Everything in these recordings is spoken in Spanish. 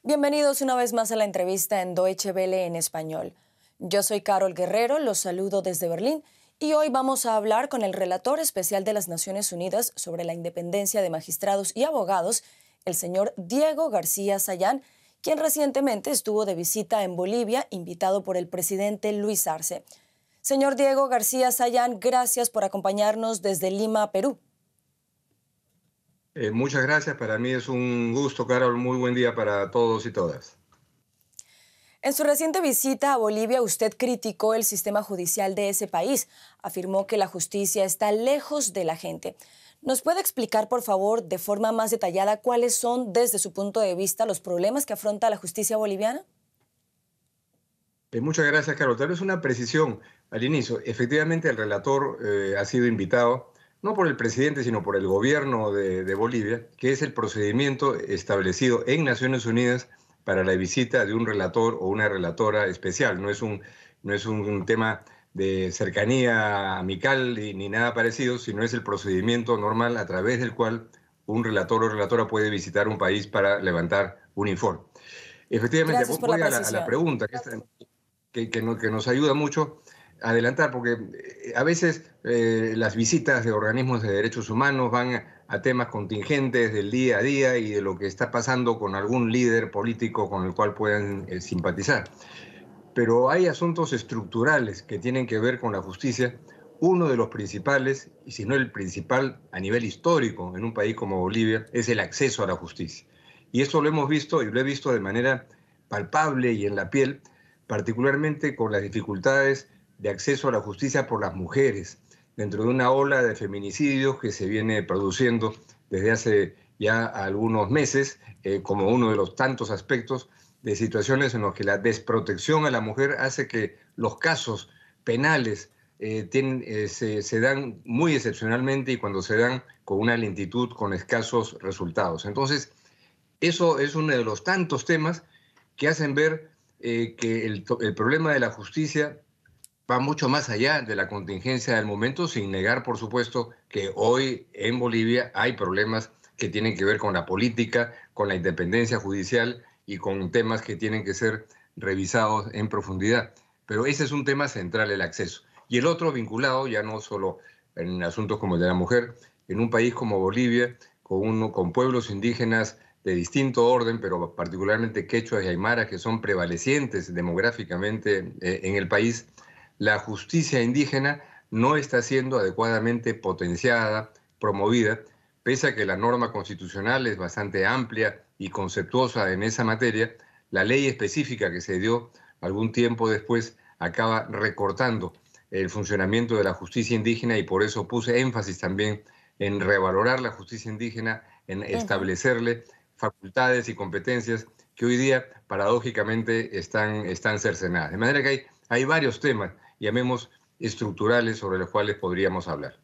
Bienvenidos una vez más a la entrevista en Deutsche Welle en español. Yo soy Carol Guerrero, los saludo desde Berlín y hoy vamos a hablar con el relator especial de las Naciones Unidas sobre la independencia de magistrados y abogados, el señor Diego García Sayán, quien recientemente estuvo de visita en Bolivia, invitado por el presidente Luis Arce. Señor Diego García Sayán, gracias por acompañarnos desde Lima, Perú. Muchas gracias, para mí es un gusto, Carol, muy buen día para todos y todas. En su reciente visita a Bolivia, usted criticó el sistema judicial de ese país. Afirmó que la justicia está lejos de la gente. ¿Nos puede explicar, por favor, de forma más detallada cuáles son, desde su punto de vista, los problemas que afronta la justicia boliviana? Muchas gracias, Carol. Tal vez una precisión al inicio. Efectivamente, el relator ha sido invitado, no por el presidente, sino por el gobierno de Bolivia, que es el procedimiento establecido en Naciones Unidas para la visita de un relator o una relatora especial. No es un tema de cercanía amical ni nada parecido, sino es el procedimiento normal a través del cual un relator o relatora puede visitar un país para levantar un informe. Efectivamente, voy a la pregunta que nos ayuda mucho a adelantar, porque a veces las visitas de organismos de derechos humanos van a temas contingentes del día a día y de lo que está pasando con algún líder político con el cual puedan simpatizar. Pero hay asuntos estructurales que tienen que ver con la justicia. Uno de los principales, y si no el principal a nivel histórico en un país como Bolivia, es el acceso a la justicia. Y eso lo hemos visto, y lo he visto de manera palpable y en la piel, particularmente con las dificultades de acceso a la justicia por las mujeres, dentro de una ola de feminicidios que se viene produciendo desde hace ya algunos meses, como uno de los tantos aspectos de situaciones en las que la desprotección a la mujer hace que los casos penales se dan muy excepcionalmente y cuando se dan con una lentitud, con escasos resultados. Entonces, eso es uno de los tantos temas que hacen ver que el problema de la justicia va mucho más allá de la contingencia del momento, sin negar, por supuesto, que hoy en Bolivia hay problemas que tienen que ver con la política, con la independencia judicial y con temas que tienen que ser revisados en profundidad. Pero ese es un tema central, el acceso. Y el otro vinculado, ya no solo en asuntos como el de la mujer, en un país como Bolivia, con pueblos indígenas de distinto orden, pero particularmente quechuas y aymaras, que son prevalecientes demográficamente en el país, la justicia indígena no está siendo adecuadamente potenciada, promovida, pese a que la norma constitucional es bastante amplia y conceptuosa en esa materia. La ley específica que se dio algún tiempo después acaba recortando el funcionamiento de la justicia indígena y por eso puse énfasis también en revalorar la justicia indígena, en establecerle facultades y competencias que hoy día paradójicamente están cercenadas. De manera que hay varios temas, llamemos estructurales, sobre los cuales podríamos hablar.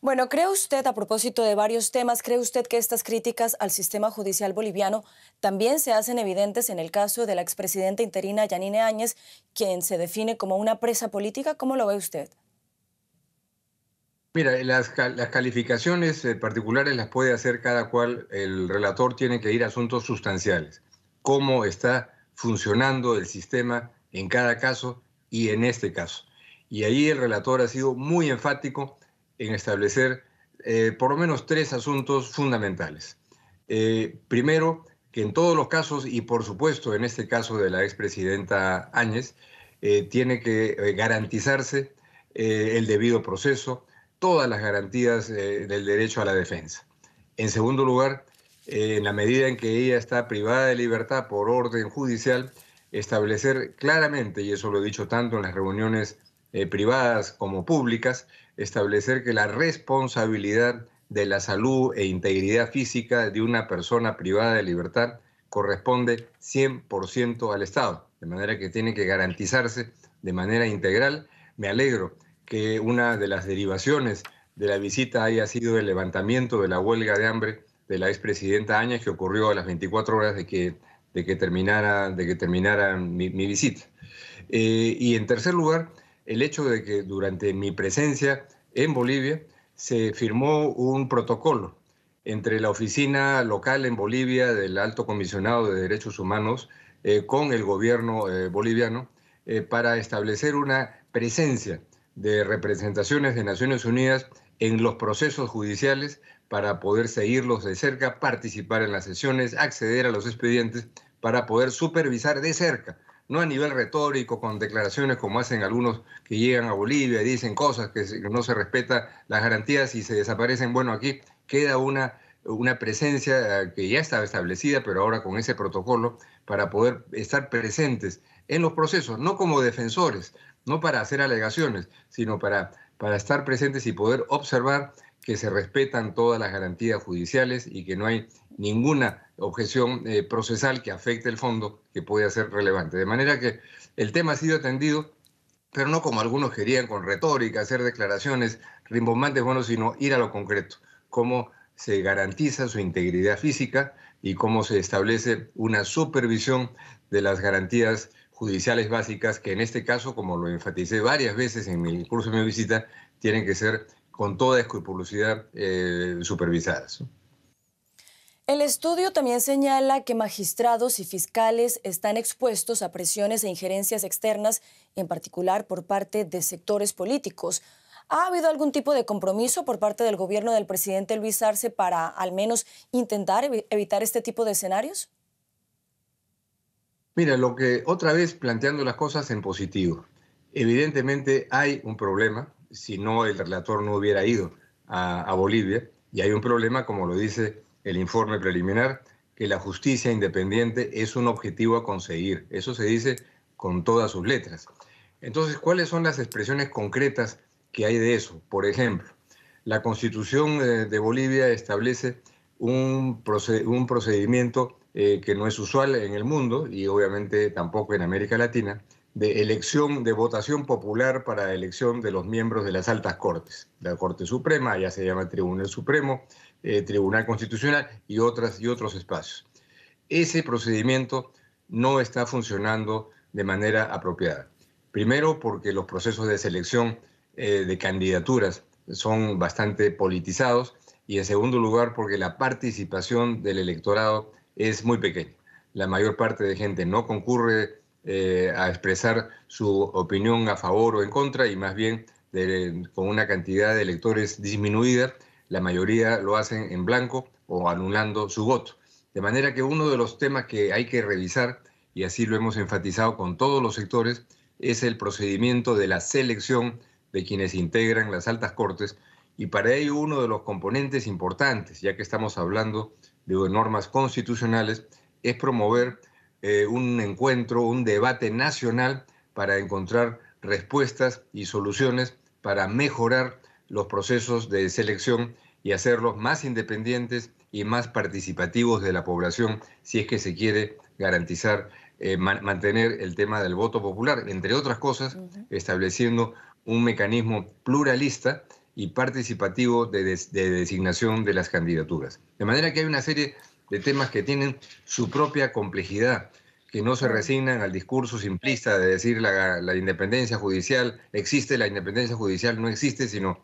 Bueno, ¿cree usted, a propósito de varios temas, cree usted que estas críticas al sistema judicial boliviano también se hacen evidentes en el caso de la expresidenta interina Yanine Áñez, quien se define como una presa política? ¿Cómo lo ve usted? Mira, las calificaciones particulares las puede hacer cada cual. El relator tiene que ir a asuntos sustanciales. Cómo está funcionando el sistema en cada caso y en este caso. Y ahí el relator ha sido muy enfático en establecer por lo menos tres asuntos fundamentales. Primero, que en todos los casos, y por supuesto en este caso de la expresidenta Áñez, tiene que garantizarse el debido proceso, todas las garantías del derecho a la defensa. En segundo lugar, en la medida en que ella está privada de libertad por orden judicial, establecer claramente, y eso lo he dicho tanto en las reuniones privadas como públicas, establecer que la responsabilidad de la salud e integridad física de una persona privada de libertad corresponde 100% al Estado, de manera que tiene que garantizarse de manera integral. Me alegro que una de las derivaciones de la visita haya sido el levantamiento de la huelga de hambre de la expresidenta Áñez, que ocurrió a las 24 horas de que terminara mi visita. Y en tercer lugar, el hecho de que durante mi presencia en Bolivia se firmó un protocolo entre la oficina local en Bolivia del Alto Comisionado de Derechos Humanos con el gobierno boliviano para establecer una presencia de representaciones de Naciones Unidas en los procesos judiciales para poder seguirlos de cerca, participar en las sesiones, acceder a los expedientes para poder supervisar de cerca, no a nivel retórico con declaraciones como hacen algunos que llegan a Bolivia y dicen cosas que no se respeta las garantías y se desaparecen. Bueno, aquí queda una presencia que ya estaba establecida, pero ahora con ese protocolo para poder estar presentes en los procesos, no como defensores, no para hacer alegaciones, sino para estar presentes y poder observar que se respetan todas las garantías judiciales y que no hay ninguna objeción procesal que afecte el fondo que pueda ser relevante. De manera que el tema ha sido atendido, pero no como algunos querían, con retórica, hacer declaraciones rimbombantes, bueno, sino ir a lo concreto, cómo se garantiza su integridad física y cómo se establece una supervisión de las garantías judiciales básicas que en este caso, como lo enfaticé varias veces en mi curso de mi visita, tienen que ser con toda escrupulosidad supervisadas. El estudio también señala que magistrados y fiscales están expuestos a presiones e injerencias externas, en particular por parte de sectores políticos. ¿Ha habido algún tipo de compromiso por parte del gobierno del presidente Luis Arce para al menos intentar evitar este tipo de escenarios? Mira, lo que otra vez planteando las cosas en positivo. Evidentemente hay un problema, si no el relator no hubiera ido a Bolivia, y hay un problema, como lo dice el informe preliminar, que la justicia independiente es un objetivo a conseguir. Eso se dice con todas sus letras. Entonces, ¿cuáles son las expresiones concretas que hay de eso? Por ejemplo, la Constitución de Bolivia establece un procedimiento que no es usual en el mundo y obviamente tampoco en América Latina, de elección, de votación popular para elección de los miembros de las altas cortes. La Corte Suprema, ya se llama Tribunal Supremo, Tribunal Constitucional y otros espacios. Ese procedimiento no está funcionando de manera apropiada. Primero, porque los procesos de selección de candidaturas son bastante politizados y en segundo lugar, porque la participación del electorado es muy pequeña. La mayor parte de gente no concurre a expresar su opinión a favor o en contra y más bien con una cantidad de electores disminuida, la mayoría lo hacen en blanco o anulando su voto. De manera que uno de los temas que hay que revisar, y así lo hemos enfatizado con todos los sectores, es el procedimiento de la selección de quienes integran las altas cortes, y para ello uno de los componentes importantes, ya que estamos hablando de normas constitucionales, es promover un encuentro, un debate nacional para encontrar respuestas y soluciones para mejorar los procesos de selección y hacerlos más independientes y más participativos de la población si es que se quiere garantizar, mantener el tema del voto popular, entre otras cosas, estableciendo un mecanismo pluralista y participativo de designación de las candidaturas. De manera que hay una serie de temas que tienen su propia complejidad, que no se resignan al discurso simplista de decir la independencia judicial, existe la independencia judicial, no existe, sino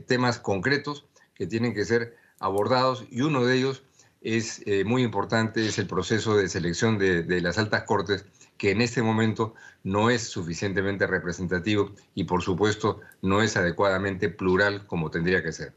temas concretos que tienen que ser abordados y uno de ellos es muy importante, es el proceso de selección de las altas cortes, que en este momento no es suficientemente representativo y por supuesto no es adecuadamente plural como tendría que ser.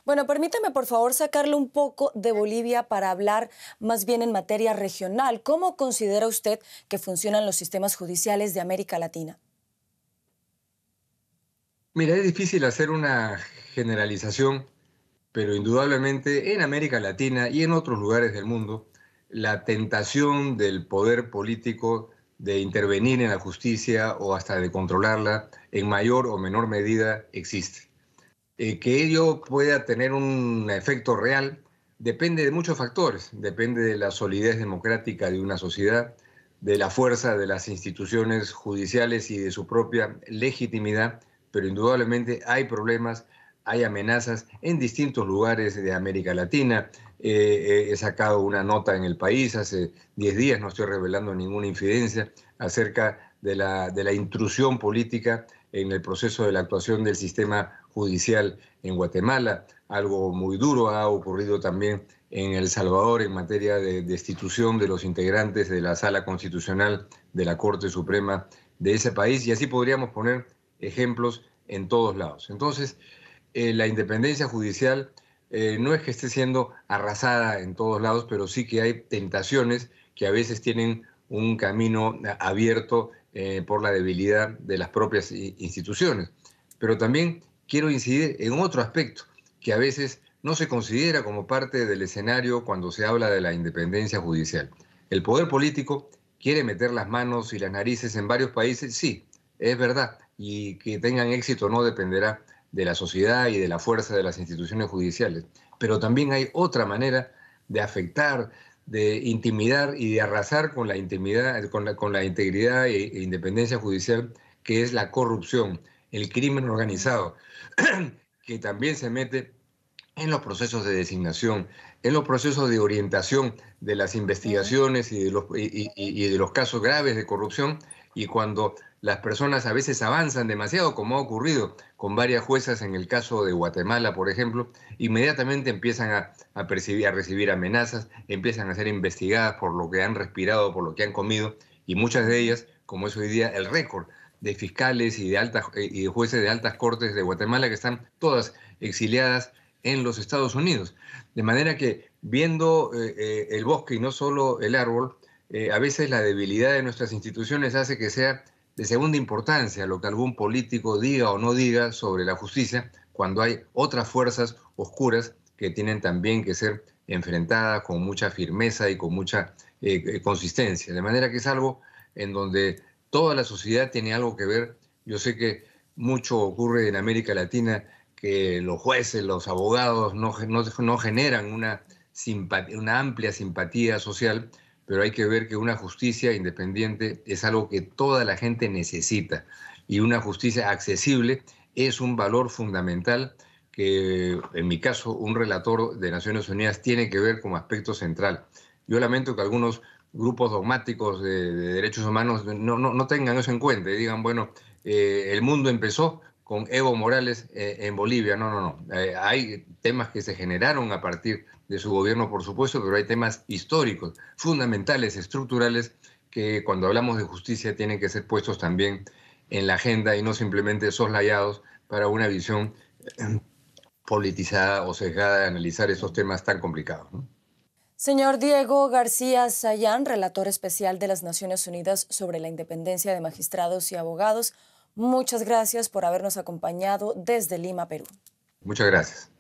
Bueno, permítame por favor sacarle un poco de Bolivia para hablar más bien en materia regional. ¿Cómo considera usted que funcionan los sistemas judiciales de América Latina? Mira, es difícil hacer una generalización, pero indudablemente en América Latina y en otros lugares del mundo, la tentación del poder político de intervenir en la justicia o hasta de controlarla en mayor o menor medida existe. Que ello pueda tener un efecto real depende de muchos factores, depende de la solidez democrática de una sociedad, de la fuerza de las instituciones judiciales y de su propia legitimidad, pero indudablemente hay problemas, hay amenazas en distintos lugares de América Latina. He sacado una nota en El País hace 10 días, no estoy revelando ninguna infidencia, acerca de la intrusión política en el proceso de la actuación del sistema judicial en Guatemala. Algo muy duro ha ocurrido también en El Salvador en materia de destitución de los integrantes de la Sala Constitucional de la Corte Suprema de ese país, y así podríamos poner ejemplos en todos lados. Entonces, la independencia judicial no es que esté siendo arrasada en todos lados, pero sí que hay tentaciones que a veces tienen un camino abierto por la debilidad de las propias instituciones. Pero también quiero incidir en otro aspecto que a veces no se considera como parte del escenario cuando se habla de la independencia judicial. El poder político quiere meter las manos y las narices en varios países, sí, es verdad, y que tengan éxito no dependerá de la sociedad y de la fuerza de las instituciones judiciales. Pero también hay otra manera de afectar, de intimidar y de arrasar con la intimidad, con la integridad e independencia judicial, que es la corrupción, el crimen organizado, que también se mete en los procesos de designación, en los procesos de orientación de las investigaciones y de los casos graves de corrupción, y cuando las personas a veces avanzan demasiado, como ha ocurrido con varias juezas en el caso de Guatemala, por ejemplo, inmediatamente empiezan a recibir amenazas, empiezan a ser investigadas por lo que han respirado, por lo que han comido, y muchas de ellas, como es hoy día el récord de fiscales y de jueces de altas cortes de Guatemala, que están todas exiliadas en los Estados Unidos. De manera que viendo el bosque y no solo el árbol, a veces la debilidad de nuestras instituciones hace que sea de segunda importancia lo que algún político diga o no diga sobre la justicia, cuando hay otras fuerzas oscuras que tienen también que ser enfrentadas con mucha firmeza y con mucha consistencia. De manera que es algo en donde toda la sociedad tiene algo que ver. Yo sé que mucho ocurre en América Latina, que los jueces, los abogados no generan una amplia simpatía social, pero hay que ver que una justicia independiente es algo que toda la gente necesita, y una justicia accesible es un valor fundamental que, en mi caso, un relator de Naciones Unidas tiene que ver como aspecto central. Yo lamento que algunos grupos dogmáticos de derechos humanos no tengan eso en cuenta y digan, bueno, el mundo empezó con Evo Morales en Bolivia. No. Hay temas que se generaron a partir de su gobierno, por supuesto, pero hay temas históricos, fundamentales, estructurales, que cuando hablamos de justicia tienen que ser puestos también en la agenda y no simplemente soslayados para una visión politizada o sesgada de analizar esos temas tan complicados, ¿no? Señor Diego García Sayán, relator especial de las Naciones Unidas sobre la independencia de magistrados y abogados, muchas gracias por habernos acompañado desde Lima, Perú. Muchas gracias.